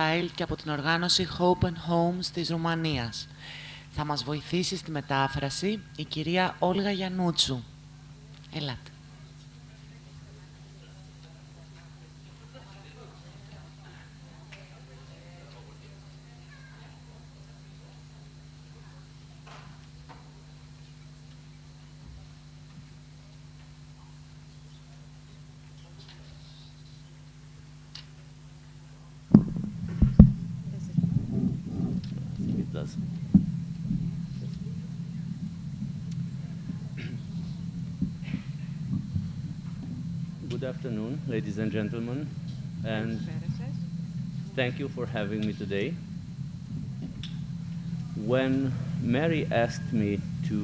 Eurochild και από την οργάνωση Hope and Homes της Ρουμανίας. Θα μας βοηθήσει στη μετάφραση η κυρία Όλγα Γιαννούτσου. Ελάτε. Good afternoon, ladies and gentlemen, and thank you for having me today. When Mary asked me to,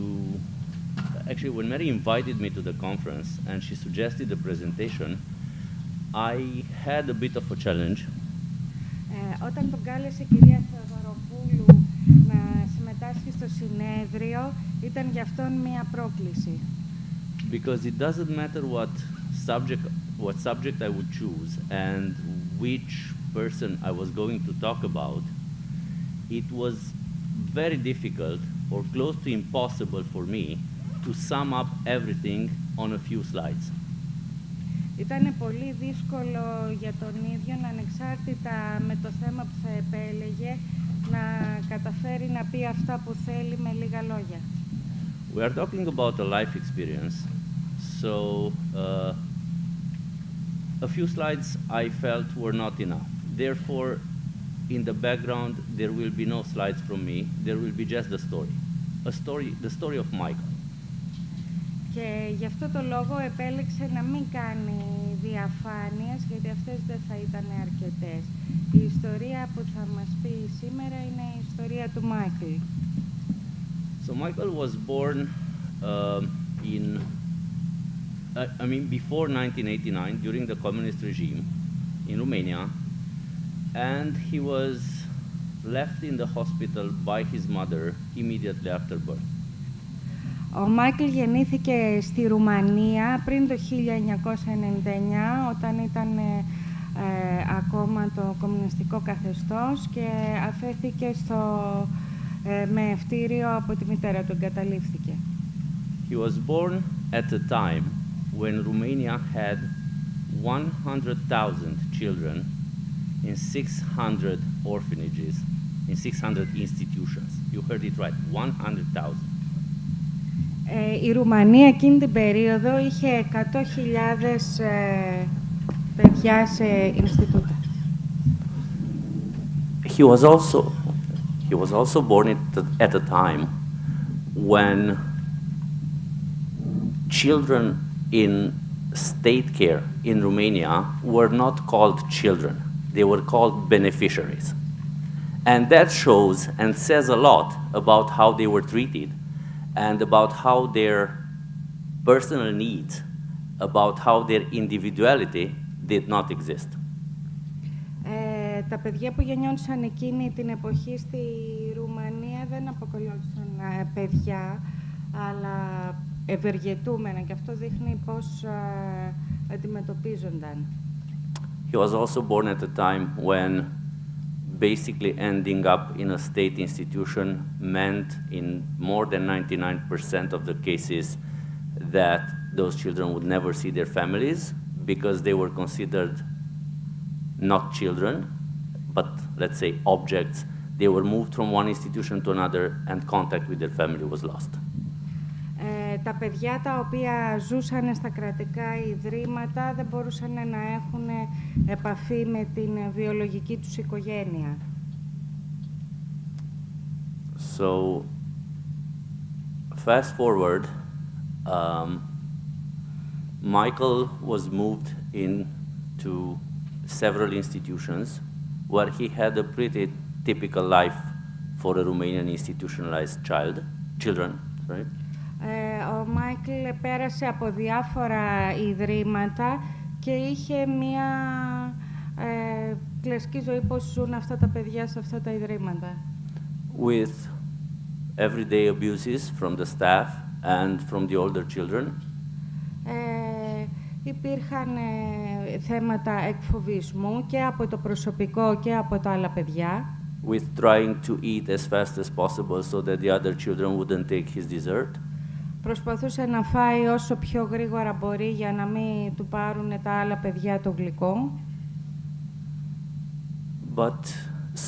actually when Mary invited me to the conference and she suggested a presentation, I had a bit of a challenge. Όταν τον κάλεσε η κυρία Θεοδωροπούλου να συμμετάσχει στο συνέδριο, ήταν για αυτόν μία πρόκληση. Because it doesn't matter what subject I would choose and which person I was going to talk about, it was very difficult or close to impossible for me to sum up everything on a few slides. Ήταν πολύ δύσκολο για τον ίδιο, ανεξάρτητα με το θέμα που θα επέλεγε, να καταφέρει να πει αυτά που θέλει με λίγα λόγια. We are talking about a life experience, so a few slides I felt were not enough. Therefore, in the background, there will be no slides from me. There will be just the story of Michael. Και γι' αυτό το λόγο επέλεξε να μην κάνει διαφάνειες, γιατί αυτές δεν θα ήταν αρκετές. Η ιστορία που θα μας πει σήμερα είναι η ιστορία του Μάικλ. So Michael was born before 1989, during the communist regime in Romania, and he was left in the hospital by his mother immediately after birth. Ο Μάικλ γεννήθηκε στη Ρουμανία πριν το 1999, όταν ήταν ακόμα το κομμουνιστικό καθεστώς, και αφέθηκε με ευτήριο από τη μητέρα του, εγκαταλείφθηκε. He was born at a time when Romania had 100,000 children in 600 orphanages, in 600 institutions. You heard it right, 100,000. Η Ρουμανία εκείνη την περίοδο είχε 100.000 παιδιά σε Ινστιτούτα. He was also born at a time when children in state care in Romania were not called children. They were called beneficiaries. And that shows and says a lot about how they were treated and about how their personal needs, about how their individuality did not exist. Τα παιδιά που γεννιόντουσαν εκείνη την εποχή στη Ρουμανία δεν αποκαλούνταν παιδιά, αλλά ευεργετούμενα, και αυτό δείχνει πώς αντιμετωπίζονταν. He was also born at a time when basically ending up in a state institution meant in more than 99% of the cases that those children would never see their families because they were considered not children, but let's say objects. They were moved from one institution to another and contact with their family was lost. Τα παιδιά τα οποία ζούσαν στα κρατικά ιδρύματα δεν μπορούσαν να έχουν επαφή με την βιολογική τους οικογένεια. So, fast forward, Michael was moved into several institutions where he had a pretty typical life for a Romanian institutionalized children. Right? Ο Μάικλ πέρασε από διάφορα ιδρύματα και είχε μία κλασική ζωή, πώς ζουν αυτά τα παιδιά σε αυτά τα ιδρύματα. With everyday abuses from the staff and from the older children. Υπήρχαν θέματα εκφοβισμού και από το προσωπικό και από τα άλλα παιδιά. with trying to eat as fast as possible so that the other children wouldn't take his dessert. Προσπαθούσε να φάει όσο πιο γρήγορα μπορεί για να μην του πάρουν τα άλλα παιδιά το γλυκό. But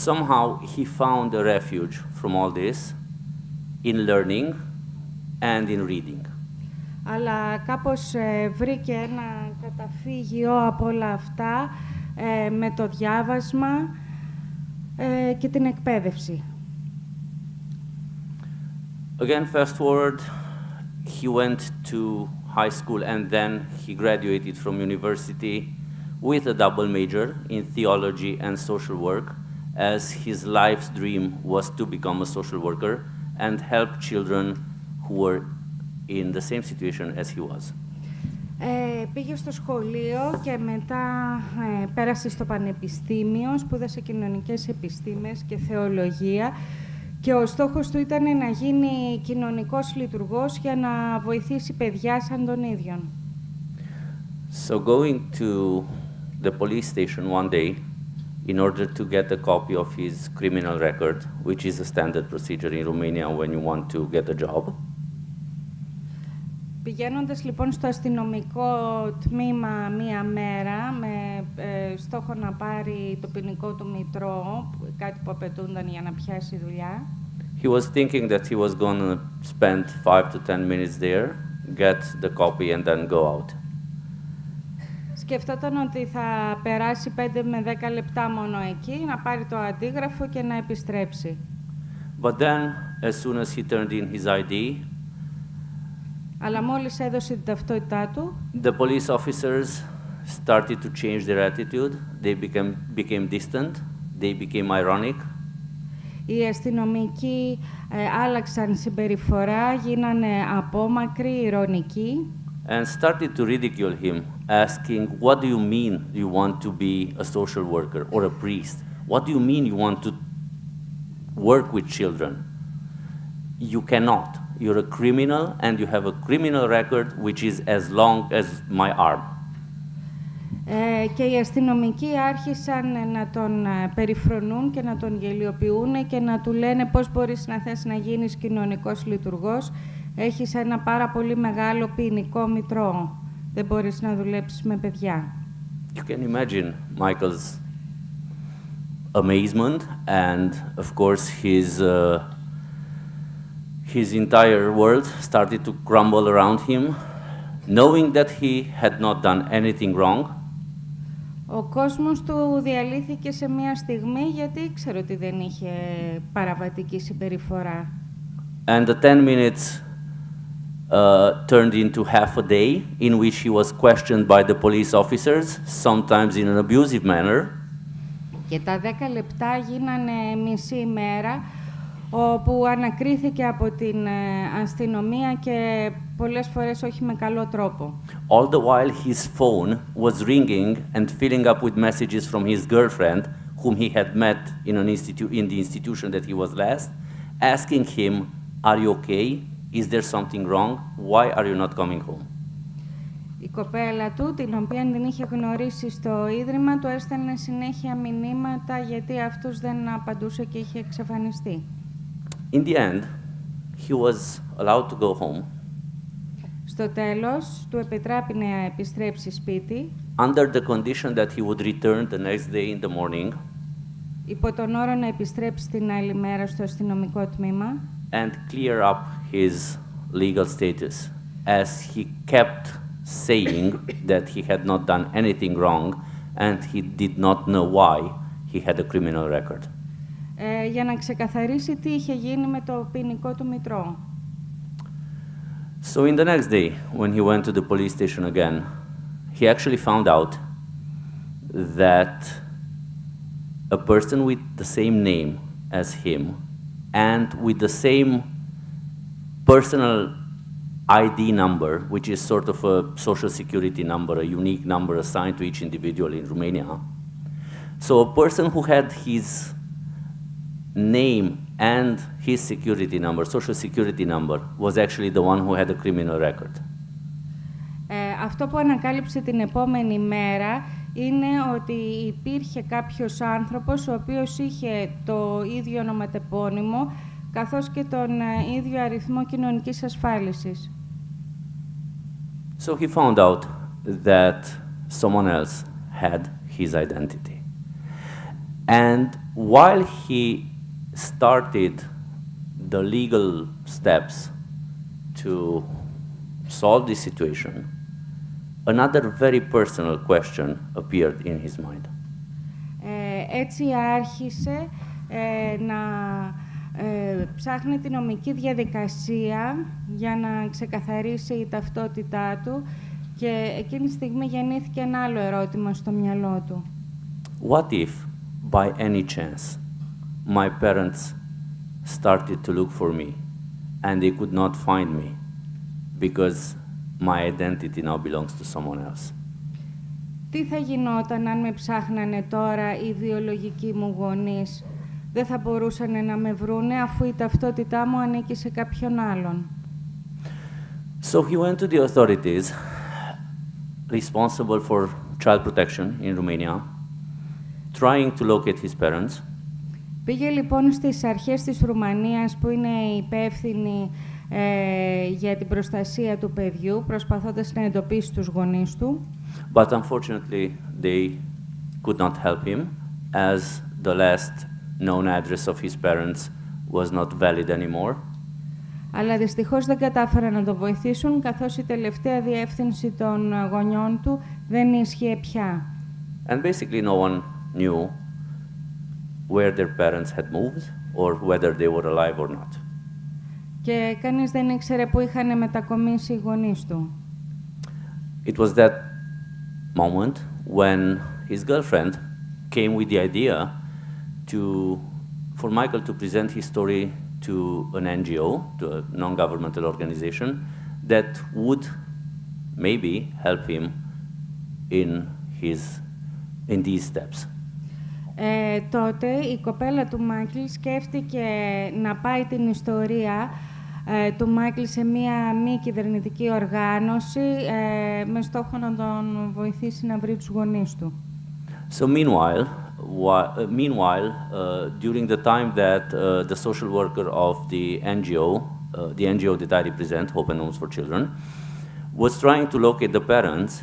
somehow he found a refuge from all this in learning and in reading. Αλλά κάπως βρήκε ένα καταφύγιο από όλα αυτά με το διάβασμα και την εκπαίδευση. Again, fast forward, he went to high school and then he graduated from university with a double major in theology and social work, as his life's dream was to become a social worker and help children who were in the same situation as he was. Πήγε στο σχολείο και μετά πέρασε στο πανεπιστήμιο, σπούδασε κοινωνικές επιστήμες και θεολογία και ο στόχος του ήταν να γίνει κοινωνικός λειτουργός για να βοηθήσει παιδιά σαν τον ίδιον. So going to the police station one day in order to get a copy of his criminal record, which is a standard procedure in Romania when you want to get a job. Πηγαίνοντας λοιπόν στο αστυνομικό τμήμα μία μέρα με στόχο να πάρει το ποινικό του μητρό, κάτι που απαιτούνταν για να πιάσει δουλειά. He was thinking that he was going to spend 5 to 10 minutes there, get the copy and then go out. Σκεφτόταν ότι θα περάσει 5 με 10 λεπτά μόνο εκεί, να πάρει το αντίγραφο και να επιστρέψει. But then, as soon as he turned in his ID, αλλά μόλις έδωσε την ταυτότητά του, the police officers started to change their attitude. They became distant. They became ironic. Οι αστυνομικοί άλλαξαν συμπεριφορά, γίνανε απόμακροι, ειρωνικοί. And started to ridicule him, asking, "What do you mean you want to be a social worker or a priest? What do you mean you want to work with children? You cannot. You're a criminal and you have a criminal record which is as long as my arm." Και οι αστυνομικοί άρχισαν να τον περιφρονούν και να τον γελιοποιούν και να του λένε πώς μπορείς να θες να γίνεις κοινωνικός λειτουργός. Έχεις ένα πάρα πολύ μεγάλο ποινικό μητρό. Δεν μπορείς να δουλέψεις με παιδιά. You can imagine Michael's amazement and, of course, his entire world started to crumble around him, knowing that he had not done anything wrong. Ο κόσμος του διαλύθηκε σε μία στιγμή γιατί ήξερε ότι δεν είχε παραβατική συμπεριφορά. And the 10 minutes turned into half a day in which he was questioned by the police officers, sometimes in an abusive manner. Και τα 10 λεπτά γίνανε μισή ημέρα, όπου ανακρίθηκε από την αστυνομία και πολλές φορές όχι με καλό τρόπο. All the while his phone was ringing and filling up with messages from his girlfriend, whom he had met in the institution that he was last, asking him, "Are you okay? Is there something wrong? Why are you not coming home?" Η κοπέλα του, την οποία την είχε γνωρίσει στο Ίδρυμα, του έστελνε συνέχεια μηνύματα γιατί αυτός δεν απαντούσε και είχε εξαφανιστεί. In the end, he was allowed to go home. Στο τέλος, του επιτράπη να επιστρέψει σπίτι. Under the condition that he would return the next day in the morning. Υπό τον όρο να επιστρέψει την άλλη μέρα στο αστυνομικό τμήμα. And clear up his legal status, as he kept saying that he had not done anything wrong and he did not know why he had a criminal record. Για να ξεκαθαρίσει τι είχε γίνει με το ποινικό του μητρό. So in the next day, when he went to the police station again, he actually found out that a person with the same name as him and with the same personal ID number, which is sort of a social security number, a unique number assigned to each individual in Romania. So a person who had his name and his security number, social security number, was actually the one who had a criminal record. αυτό που ανακάλυψε την επόμενη μέρα είναι ότι υπήρχε κάποιος άνθρωπος ο οποίος είχε το ίδιο ονοματεπώνυμο καθώς και τον ίδιο αριθμό κοινωνικής ασφάλισης. So he found out that someone else had his identity. And while he started the legal steps to solve this situation, another very personal question appeared in his mind. Έτσι άρχισε να ψάχνει τη νομική διαδικασία για να ξεκαθαρίσει η ταυτότητά του και εκείνη τη στιγμή γεννήθηκε ένα άλλο ερώτημα στο μυαλό του. What if, by any chance, my parents started to look for me and they could not find me because my identity now belongs to someone else? Τι θα γινόταν αν με ψάχνανε τώρα οι βιολογικοί μου γονείς? Δεν θα μπορούσαν να με βρούνε αφού η ταυτότητά μου ανήκει σε κάποιον άλλον. So he went to the authorities responsible for child protection in Romania, trying to locate his parents. Πήγε λοιπόν στις αρχές της Ρουμανίας που είναι υπεύθυνοι για την προστασία του παιδιού, προσπαθώντας να εντοπίσει τους γονείς του. But unfortunately, they could not help him, as the last known address of his parents was not valid anymore. Αλλά δυστυχώς δεν κατάφεραν να το βοηθήσουν, καθώς η τελευταία διεύθυνση των γονιών του δεν ίσχυε πια. And basically no one knew where their parents had moved or whether they were alive or not. Και κανείς δεν ήξερε πού είχαν μετακομίσει οι γονείς του. It was that moment when his girlfriend came with the idea for Michael to present his story to an NGO, to a non-governmental organization, that would maybe help him in these steps. Τότε η κοπέλα του Μάικλ σκέφτηκε να πάει την ιστορία του Μάικλ σε μία μη κυβερνητική οργάνωση με στόχο να τον βοηθήσει να βρει τους γονείς του. So meanwhile, during the time that the social worker of the NGO that I represent, Hope and Homes for Children, was trying to locate the parents,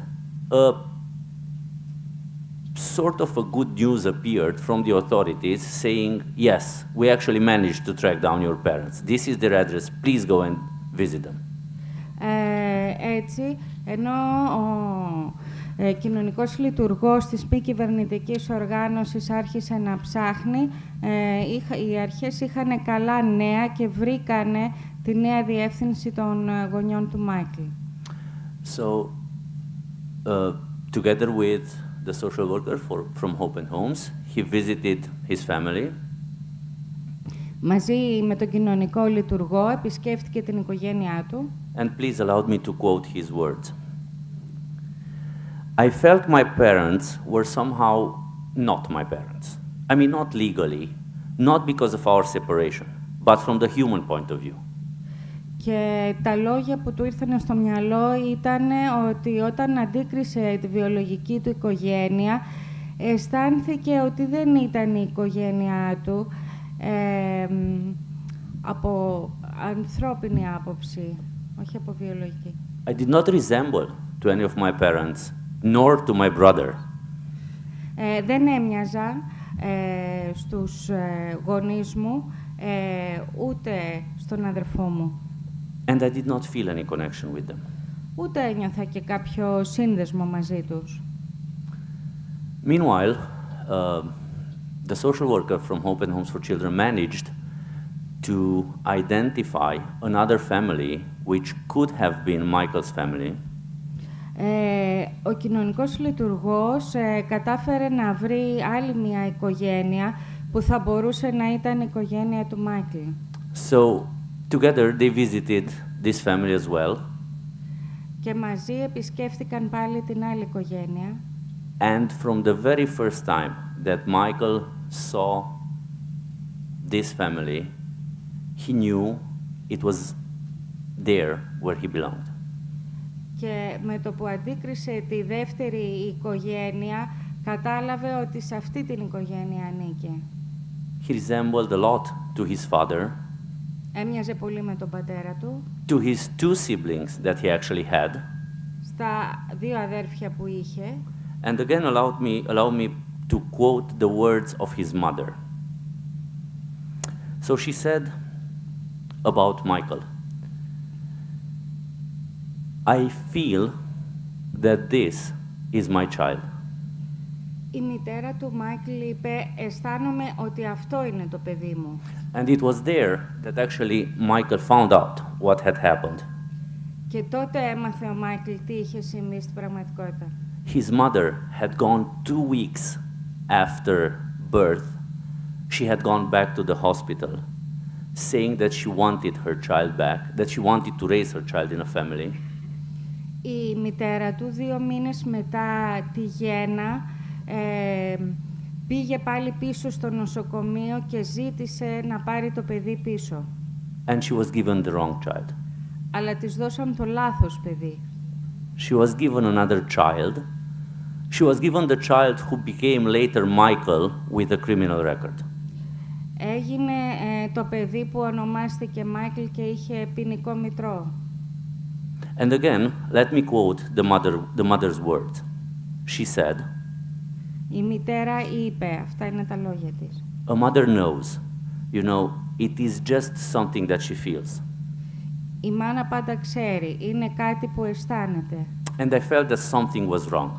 sort of a good news appeared from the authorities saying, yes, we actually managed to track down your parents. This is their address. Please go and visit them. Έτσι, ενώ ο κοινωνικός λειτουργός της μη κυβερνητικής οργάνωσης άρχισε να ψάχνει, οι αρχές είχαν καλά νέα και βρήκανε τη νέα διεύθυνση των γονιών του Μάικλ. So, together with the social worker from Hope and Homes, he visited his family. Μαζί με τον κοινωνικό λειτουργό επισκέφτηκε την οικογένειά του. And please allow me to quote his words. I felt my parents were somehow not my parents. I mean, not legally, not because of our separation, but from the human point of view. Και τα λόγια που του ήρθαν στο μυαλό ήταν ότι όταν αντίκρισε τη βιολογική του οικογένεια, αισθάνθηκε ότι δεν ήταν η οικογένειά του από ανθρώπινη άποψη, όχι από βιολογική. I did not resemble to any of my parents, nor to my brother. Δεν έμοιαζα στους γονείς μου, ούτε στον αδερφό μου. And I did not feel any connection with them. Ούτε ένιωθα και κάποιο σύνδεσμο μαζί τους. Meanwhile, the social worker from Hope and Homes for Children managed to identify another family which could have been Michael's family. Ο κοινωνικός λειτουργός κατάφερε να βρει άλλη μια οικογένεια που θα μπορούσε να ήταν η οικογένεια του Μάικλ. So, together they visited this family as well. Και μαζί επισκέφτηκαν πάλι την άλλη οικογένεια. And from the very first time that Michael saw this family, he knew it was there where he belonged. Και με το που αντίκρισε τη δεύτερη οικογένεια, κατάλαβε ότι σε αυτή την οικογένεια ανήκε. He resembled a lot to his father, Έμοιαζε πολύ με τον πατέρα του, to his two siblings that he actually had. στα δύο αδέρφια που είχε. And again, allow me to quote the words of his mother. So she said about Michael, I feel that this is my child. Η μητέρα του Μάικλ είπε, αισθάνομαι ότι αυτό είναι το παιδί μου. And it was there that actually Michael found out what had happened. Και τότε έμαθε ο Μάικλ τι είχε συμβεί στην πραγματικότητα. His mother had gone 2 weeks after birth. She had gone back to the hospital, saying that she wanted her child back, that she wanted to raise her child in a family. Η μητέρα του 2 μήνες μετά τη γέννα πήγε πάλι πίσω στο νοσοκομείο και ζήτησε να πάρει το παιδί πίσω. And she was given the wrong child. Αλλά της δώσαν το λάθος παιδί. She was given another child. She was given the child who became later Michael with a criminal record. Έγινε το παιδί που ονομάστηκε Μάικλ και είχε ποινικό μητρό. And again, let me quote the mother's words. She said, Η μητέρα είπε, αυτά είναι τα λόγια της. a mother knows, you know, it is just something that she feels. Η μάνα πάντα ξέρει, είναι κάτι που αισθάνεται. And I felt that something was wrong.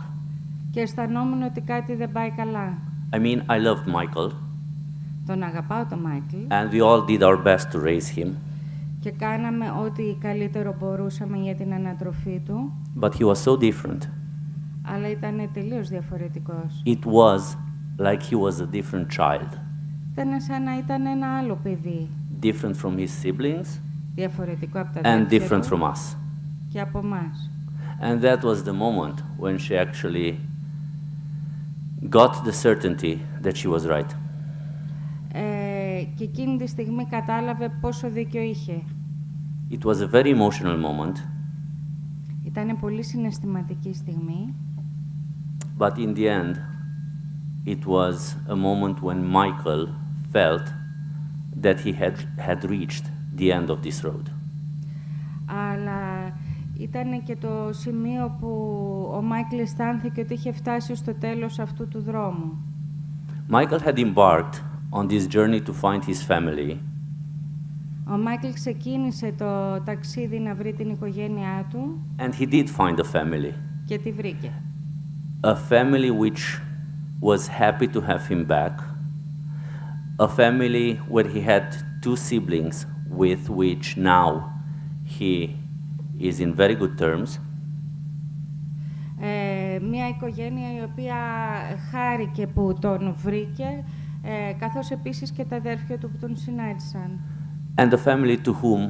Και αισθανόμουν ότι κάτι δεν πάει καλά. I mean, I loved Michael, Τον αγαπάω τον Μάικλ and we all did our best to raise him, και κάναμε ό,τι καλύτερο μπορούσαμε για την ανατροφή του, but he was so different. αλλά ήταν τελείως διαφορετικός. It was like he was a different child, Ήταν σαν να ήταν ένα άλλο παιδί, different from his siblings διαφορετικό από τα and αδέρφια different του from us. και από εμάς. And that was the moment when she actually got the certainty that she was right. Και εκείνη τη στιγμή κατάλαβε πόσο δίκιο είχε. It was a very emotional moment, Ήταν πολύ συναισθηματική στιγμή, but in the end, it was a moment when Michael felt that he had reached the end of this road. αλλά ήταν και το σημείο που ο Μάικλ αισθάνθηκε ότι είχε φτάσει στο τέλος αυτού του δρόμου. Michael had embarked on this journey to find his family, Ο Μάικλ ξεκίνησε το ταξίδι να βρει την οικογένειά του and he did find a family. και τη βρήκε. A family which was happy to have him back, a family where he had 2 siblings with which now he is in very good terms, Μια οικογένεια η οποία χάρηκε που τον βρήκε, καθώς επίσης και τα αδέρφια του που τον συνάντησαν. and a family to whom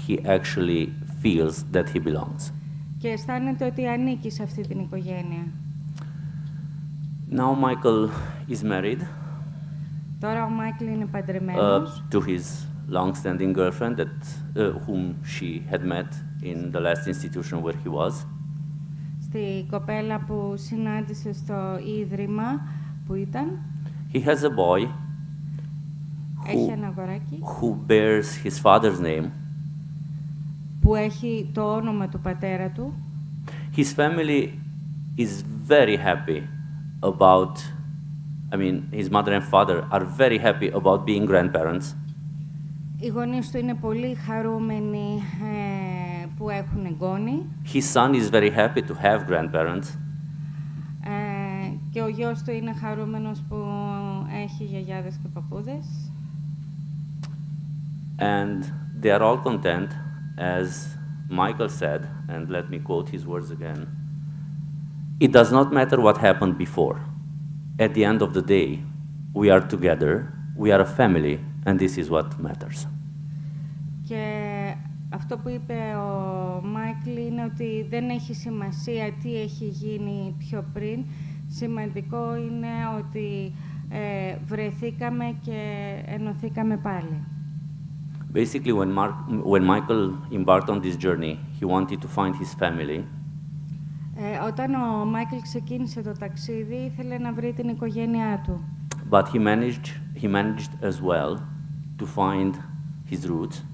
he actually feels that he belongs. Και αισθάνεται ότι ανήκει σε αυτή την οικογένεια. Now Michael is married Τώρα ο Μάικλ είναι παντρεμένος to his long-standing girlfriend whom she had met in the last institution where he was. στη κοπέλα που συνάντησε στο ίδρυμα που ήταν. He has a boy Έχει ένα αγοράκι who bears his father's name. που έχει το όνομα του πατέρα του. His family is very happy about, his mother and father are very happy about being grandparents. Οι γονείς του είναι πολύ χαρούμενοι που έχουν εγγόνι. His son is very happy to have grandparents. Και ο γιος του είναι χαρούμενος που έχει γιαγιάδες και παππούδες. And they are all content, as Michael said, and let me quote his words again. It does not matter what happened before. At the end of the day, we are together, we are a family, and this is what matters. Και αυτό που είπε ο Μάικλ είναι ότι δεν έχει σημασία τι έχει γίνει πιο πριν. Σημαντικό είναι ότι βρεθήκαμε και ενωθήκαμε πάλι. Basically, when Michael embarked on this journey, he wanted to find his family. Όταν ο Μάικλ ξεκίνησε το ταξίδι, ήθελε να βρει την οικογένειά του. But he managed as well to find his roots.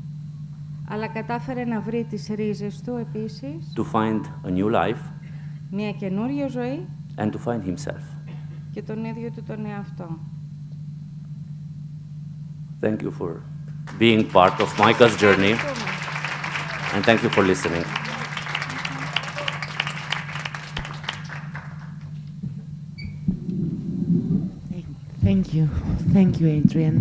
Αλλά κατάφερε να βρει τις ρίζες του επίσης. To find a new life. Μια καινούργια ζωή. And to find himself. Και τον ίδιο του τον εαυτό. Thank you for being part of Michael's journey. And thank you for listening. Thank you. Thank you, Adrian.